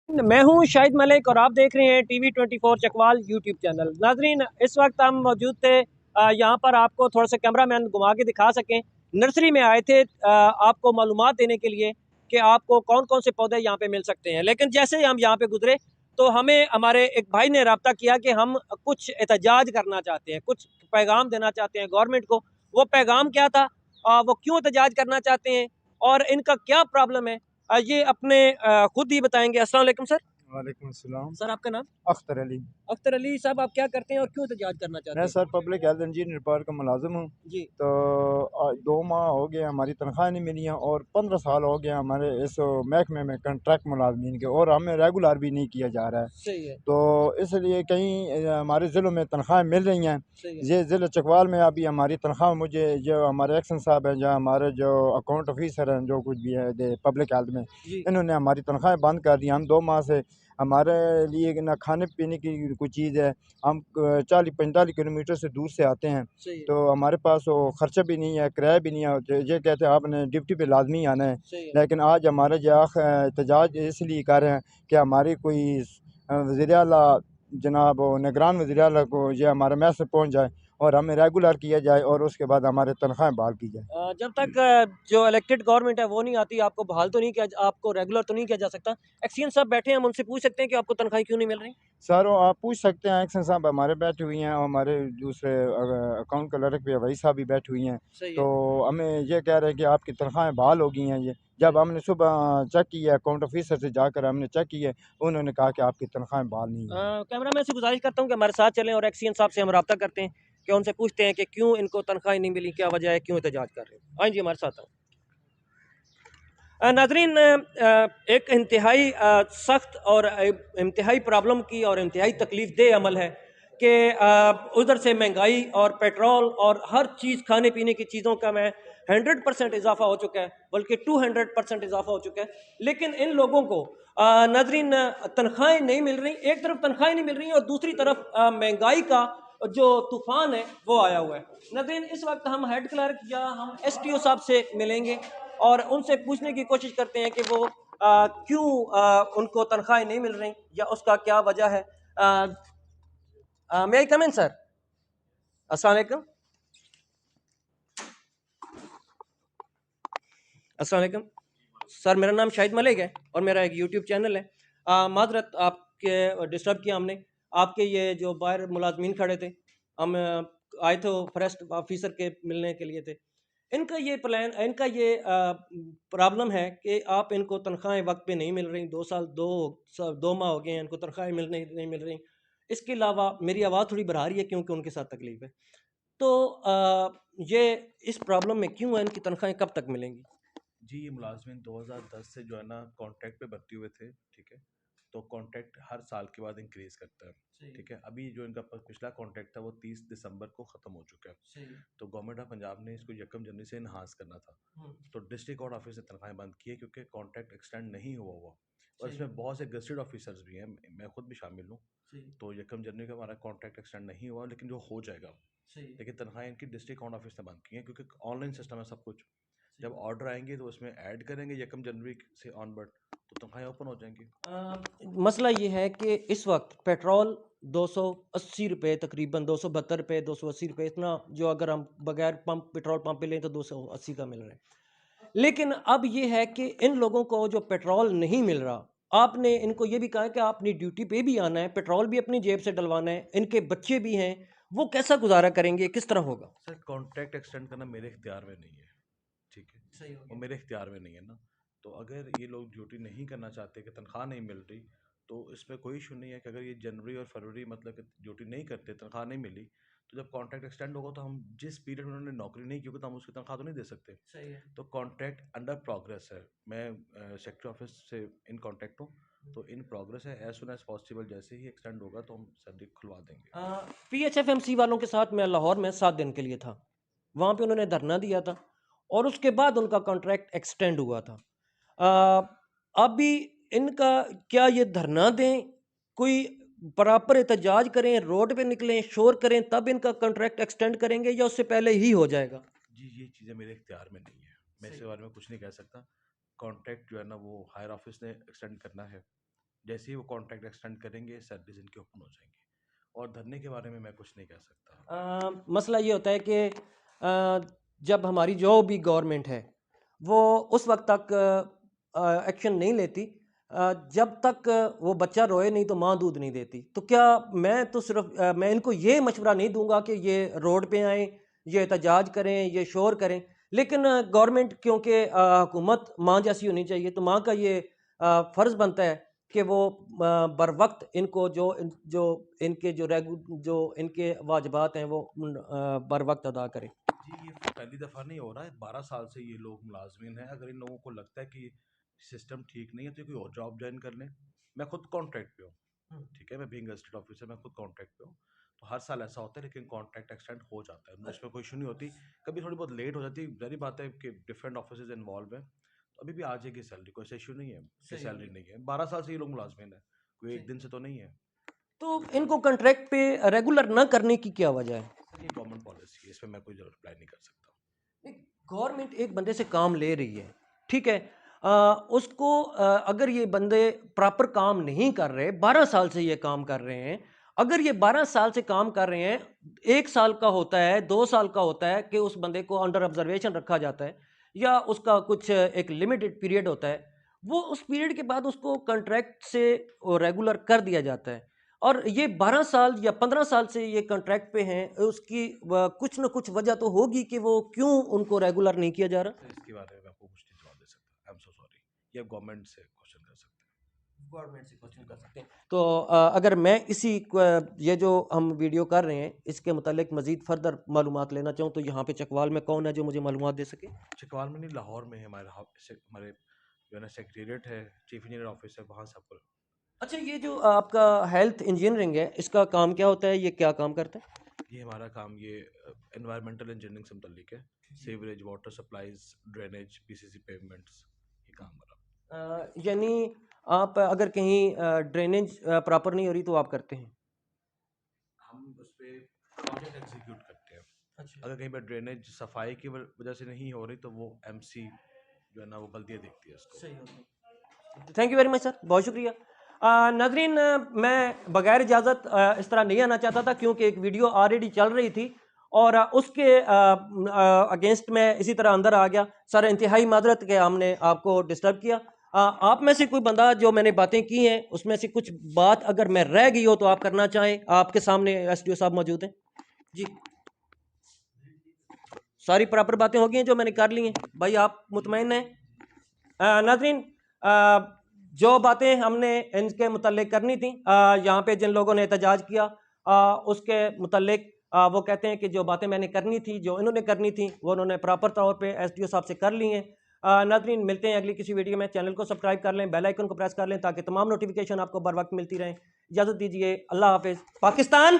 मैं हूं शाहिद मलिक और आप देख रहे हैं TV 24 चकवाल यूट्यूब चैनल। नाजरीन, इस वक्त हम मौजूद थे यहाँ पर, आपको थोड़ा सा कैमरा मैन घुमा के दिखा सकें। नर्सरी में आए थे आपको मालूमात देने के लिए कि आपको कौन कौन से पौधे यहाँ पे मिल सकते हैं। लेकिन जैसे ही हम यहाँ पे गुजरे तो हमें हमारे एक भाई ने रब्ता किया कि हम कुछ एहतजाज करना चाहते हैं, कुछ पैगाम देना चाहते हैं गवर्नमेंट को। वो पैगाम क्या था, वो क्यों एहतजाज करना चाहते हैं और इनका क्या प्रॉब्लम है, ये अपने खुद ही बताएंगे। अस्सलाम वालेकुम सर। वालेकुम अस्सलाम। सर, आपका नाम? अख्तर अली। अख्तर अली साहब, आप क्या करते हैं और क्यों एहतजाज करना चाहते मैं हैं? Sir public health engineer park का मुलाजिम हूँ। जी। तो 2 माह हो गए हमारी तनख्वाह नहीं मिली है और 15 साल हो गए हमारे इस महकमे में कंट्रैक्ट मुलाजमीन के, और हमें रेगुलर भी नहीं किया जा रहा है। सही है। तो इसलिए कहीं हमारे ज़िलों में तनख्वाहें मिल रही हैं। सही है। ये ज़िला चकवाल में अभी हमारी तनख्वाह, मुझे जो हमारे एक्शन साहब हैं, जो हमारे जो अकाउंट ऑफिसर हैं, जो कुछ भी है पब्लिक हेल्थ में, जी। इन्होंने हमारी तनख्वाहें बंद कर दी। हम 2 माह से, हमारे लिए ना खाने पीने की कोई चीज़ है, हम 40-45 किलोमीटर से दूर से आते हैं। सही है। तो हमारे पास वो खर्चा भी नहीं है, किराया भी नहीं है। ये कहते हैं आपने ड्यूटी पे लाजमी आना है। सही है। लेकिन आज हमारे जो एहतजाज इसलिए कर रहे हैं कि हमारी कोई वज़ीर आला, जनाब निगरान वज़ीर आला को ये हमारे मैसेज पहुँच जाए और हमें रेगुलर किया जाए और उसके बाद हमारे तनख्वाहें बहाल की जाए। जब तक जो इलेक्टेड गवर्नमेंट है वो नहीं आती, आपको बहाल तो नहीं किया, आपको रेगुलर तो नहीं किया जा सकता। एक्सीएन साहब बैठे हैं, हम उनसे पूछ सकते हैं कि आपको तनख्वाही क्यों नहीं मिल रही? सर वो आप पूछ सकते हैं, एक्शन साहब हमारे बैठे हुए हैं और हमारे दूसरे अकाउंट क्लर्क भी वही साहब भी बैठे हुई हैं। सही तो है। हमें ये कह रहे हैं कि आपकी तनख्वाहें बहाल हो गई हैं। ये जब हमने सुबह चेक किया, अकाउंट ऑफिसर से जाकर हमने चेक किया, उन्होंने कहा कि आपकी तनख्वाहें बहाल नहीं हुई। कैमरा मैन से गुजारिश करता हूँ कि हमारे साथ चलें और एक्सीएन साहब से हम रब्ता करते हैं कि उनसे पूछते हैं कि क्यों इनको तनख्वाही नहीं मिली, क्या वजह है, क्यों एहतजाज कर रहे हैं। हाँ जी, हमारे साथ आए। नाजरीन, एक इंतहाई सख्त और इंतहाई प्रॉब्लम की और इंतहाई तकलीफ दह अमल है कि उधर से महंगाई और पेट्रोल और हर चीज़, खाने पीने की चीज़ों का में 100% इजाफा हो चुका है, बल्कि 200% इजाफा हो चुका है। लेकिन इन लोगों को नाजरीन तनख्वाहें नहीं मिल रही। एक तरफ तनख्वाहें नहीं मिल रही और दूसरी तरफ महंगाई का जो तूफान है वो आया हुआ है। नाजरीन, इस वक्त हम हेड क्लर्क या हम एसटीओ साहब से मिलेंगे और उनसे पूछने की कोशिश करते हैं कि वो क्यों उनको तनख्वाहें नहीं मिल रही या उसका क्या वजह है। मे आई कम इन सर? अस्सलाम वालेकुम। अस्सलाम वालेकुम सर, मेरा नाम शाहिद मलिक है और मेरा एक यूट्यूब चैनल है। माजरत आपके डिस्टर्ब किया हमने। आपके ये जो बाहर मुलाजमीन खड़े थे, हम आए थे फॉरेस्ट ऑफिसर के मिलने के लिए थे। इनका ये प्लान, इनका ये प्रॉब्लम है कि आप इनको तनख्वाहें वक्त पे नहीं मिल रही। 2 साल, 2 माह हो गए हैं इनको तनख्वाहें नहीं मिल रही। इसके अलावा मेरी आवाज़ थोड़ी बढ़ा रही है क्योंकि उनके साथ तकलीफ है। तो ये इस प्रॉब्लम में क्यों है, इनकी तनख्वाहें कब तक मिलेंगी? जी, ये मुलाज़िमीन 2010 से जो है ना कॉन्ट्रैक्ट पे भर्ती हुए थे, ठीक है? तो कॉन्ट्रैक्ट हर साल के बाद इंक्रीज़ करता है, ठीक है? अभी जो इनका पिछला कॉन्ट्रैक्ट था वो 30 दिसंबर को ख़त्म हो चुका है। सही। तो गवर्नमेंट ऑफ पंजाब ने इसको 1 जनवरी से इन्हांस करना था। तो डिस्ट्रिक्ट कोर्ट ऑफिस ने तनख्वाहें बंद की है क्योंकि कॉन्ट्रैक्ट एक्सटेंड नहीं हुआ और सही। इसमें बहुत से गज़टेड ऑफिसर्स भी हैं, मैं खुद भी शामिल हूँ। सही। तो 1 जनवरी का हमारा कॉन्ट्रैक्ट एक्सटेंड नहीं हुआ, लेकिन जो हो जाएगा। सही। लेकिन तनख्वाहें इनकी डिस्ट्रिक्ट कोर्ट ऑफिस ने बंद की हैं क्योंकि ऑनलाइन सिस्टम है सब कुछ। जब ऑर्डर आएंगे तो उसमें ऐड करेंगे 1 जनवरी से ऑनवर्ड, तो तनख्वाहें ओपन हो जाएंगी। मसला ये है कि इस वक्त पेट्रोल 280 रुपये, तकरीबन 272 रुपये, 280 रुपये, इतना जो अगर हम बगैर पंप पेट्रोल पंप पे लें तो 280 का मिल रहा है। लेकिन अब ये है कि इन लोगों को जो पेट्रोल नहीं मिल रहा, आपने इनको ये भी कहा है कि आपने ड्यूटी पे भी आना है, पेट्रोल भी अपनी जेब से डलवाना है, इनके बच्चे भी हैं, वो कैसा गुजारा करेंगे, किस तरह होगा? सर, कॉन्ट्रैक्ट एक्सटेंड करना मेरे इख्तियार में नहीं है, ठीक है? सही हो वो गया। मेरे इख्तियार में नहीं है ना। तो अगर ये लोग ड्यूटी नहीं करना चाहते कि तनख्वाह नहीं मिल रही, तो इसमें कोई इशू नहीं है कि अगर ये जनवरी और फरवरी मतलब कि ड्यूटी नहीं करते, तनख्वाह नहीं मिली, तो जब कॉन्ट्रैक्ट एक्सटेंड होगा तो हम जिस पीरियड में उन्होंने नौकरी नहीं की होगी तो हम उसकी तनख्वाह तो नहीं दे सकते। सही है। तो कॉन्ट्रैक्ट अंडर प्रोग्रेस है। मैं सेक्रेटरी ऑफिस से इन कॉन्टैक्ट हूँ, तो इन प्रोग्रेस है। एज सुन एज पॉसिबल जैसे ही एक्सटेंड होगा तो हम सैलरी खुलवा देंगे। PHFMC वालों के साथ मैं लाहौर में 7 दिन के लिए था। वहाँ पे उन्होंने धरना दिया था और उसके बाद उनका कॉन्ट्रैक्ट एक्सटेंड हुआ था। अभी इनका क्या ये धरना दें, कोई प्रॉपर एहतजाज करें, रोड पे निकलें, शोर करें, तब इनका कॉन्ट्रैक्ट एक्सटेंड करेंगे या उससे पहले ही हो जाएगा? जी, ये चीज़ें मेरे इख्तियार में नहीं है। मैं सही। इसके बारे में कुछ नहीं कह सकता। कॉन्ट्रैक्ट जो है ना वो हायर ऑफिस ने एक्सटेंड करना है। जैसे ही वो कॉन्ट्रैक्ट एक्सटेंड करेंगे सैलरीज इनके ओपन हो जाएंगी। और धरने के बारे में मैं कुछ नहीं कह सकता। मसला ये होता है कि जब हमारी जो भी गवर्नमेंट है वो उस वक्त तक एक्शन नहीं लेती जब तक वो बच्चा रोए नहीं तो माँ दूध नहीं देती। तो क्या मैं तो सिर्फ मैं इनको ये मशवरा नहीं दूंगा कि ये रोड पे आएँ, ये एहतजाज करें, ये शोर करें, लेकिन गवर्नमेंट क्योंकि हुकूमत माँ जैसी होनी चाहिए, तो माँ का ये फ़र्ज़ बनता है कि वो बर वक्त इनको जो इनके वाजिबात हैं वो बर वक्त अदा करें। जी, ये पहली दफ़ा नहीं हो रहा है, 12 साल से ये लोग मुलाजमीन हैं। अगर इन लोगों को लगता है कि सिस्टम ठीक नहीं है तो ये कोई और जॉब ज्वाइन कर लें। मैं खुद कॉन्ट्रैक्ट पे हूँ, ठीक है, मैं बीइंग गज़टेड ऑफिसर मैं खुद कॉन्ट्रैक्ट पे हूँ। तो हर साल ऐसा होता है, लेकिन कॉन्ट्रैक्ट एक्सटेंड हो जाता है, उसमें कोई इशू नहीं होती। कभी थोड़ी बहुत लेट हो जाती है, ज़ाहिर बात है कि डिफरेंट ऑफिसेज इन्वॉल्व हैं, तो अभी भी आ जाएगी सैलरी, कोई ऐसा इशू नहीं है कि सही सैलरी नहीं है। 12 साल से ये लोग मुलाजमीन हैं, कोई एक दिन से तो नहीं है। तो इनको कॉन्ट्रैक्ट पे रेगुलर ना करने की क्या वजह है? सर ये गवर्नमेंट पॉलिसी है, इसमें मैं कोई रिप्लाई नहीं कर सकता। गवर्नमेंट एक बंदे से काम ले रही है, ठीक है, उसको अगर ये बंदे प्रॉपर काम नहीं कर रहे, 12 साल से ये काम कर रहे हैं, अगर ये 12 साल से काम कर रहे हैं, 1 साल का होता है, 2 साल का होता है कि उस बंदे को अंडर ऑब्जर्वेशन रखा जाता है या उसका कुछ एक लिमिटेड पीरियड होता है, वो उस पीरियड के बाद उसको कॉन्ट्रैक्ट से रेगुलर कर दिया जाता है। और ये 12 साल या 15 साल से ये कॉन्ट्रैक्ट पे हैं, उसकी कुछ ना कुछ वजह तो होगी कि वो क्यों उनको रेगुलर नहीं किया जा रहा। सर इसके बारे में आपको कुछ नहीं जवाब दे सकता, आई एम सो सॉरी। ये आप गवर्नमेंट से क्वेश्चन कर सकते हैं। गवर्नमेंट से क्वेश्चन कर सकते हैं। तो अगर मैं ये जो हम वीडियो कर रहे हैं इसके मुतालिक मजीद फर्दर मालूमात लेना चाहूँ तो यहाँ पे चकवाल में कौन है जो मुझे मालूमात दे सके? चिकवाल में नहीं, लाहौर में है हमारे जो है ना सेक्रेटेरिएट है, चीफ इंजीनियर ऑफिस है, वहाँ से आपको। अच्छा, ये जो आपका हेल्थ इंजीनियरिंग है इसका काम क्या होता है, ये क्या काम करता है? ये हमारा काम ये एनवायरमेंटल इंजीनियरिंग से मुतल्लिक है, sewerage, water supplies, drainage, PCC pavements, ये काम हमारा। यानी आप अगर कहीं ड्रेनेज प्रॉपर नहीं हो रही तो आप करते हैं? हम उस पर प्रोजेक्ट एग्जीक्यूट करते हैं। अच्छा, अगर कहीं पर ड्रेनेज सफाई की वजह से नहीं हो रही तो वो एमसी जो है ना वो बल्दिया देखती है इसको। सही होगा। Thank you very much sir, बहुत शुक्रिया। नाजरीन, मैं बगैर इजाज़त इस तरह नहीं आना चाहता था क्योंकि एक वीडियो ऑलरेडी चल रही थी और उसके अगेंस्ट मैं इसी तरह अंदर आ गया। सर इंतहाई माजरत के हमने आपको डिस्टर्ब किया। आप में से कोई बंदा जो मैंने बातें की हैं उसमें से कुछ बात अगर मैं रह गई हो तो आप करना चाहें, आपके सामने एसडीओ साहब मौजूद हैं जी। सारी प्रॉपर बातें हो गई हैं जो मैंने कर ली हैं भाई, आप मुतमईन हैं? नाज़रीन, जो बातें हमने इनके मुतल्लिक करनी थी, यहाँ पे जिन लोगों ने एहतजाज किया उसके मुतल्लिक वो कहते हैं कि जो बातें मैंने करनी थी, जो इन्होंने करनी थी, वो उन्होंने प्रॉपर तौर पे एसडीओ साहब से कर ली हैं। नाज़रीन, मिलते हैं अगली किसी वीडियो में। चैनल को सब्सक्राइब कर लें, बेल आइकन को प्रेस कर लें ताकि तमाम नोटिफिकेशन आपको बर वक्त मिलती रहें। इजाज़त दीजिए, अल्लाह हाफिज़। पाकिस्तान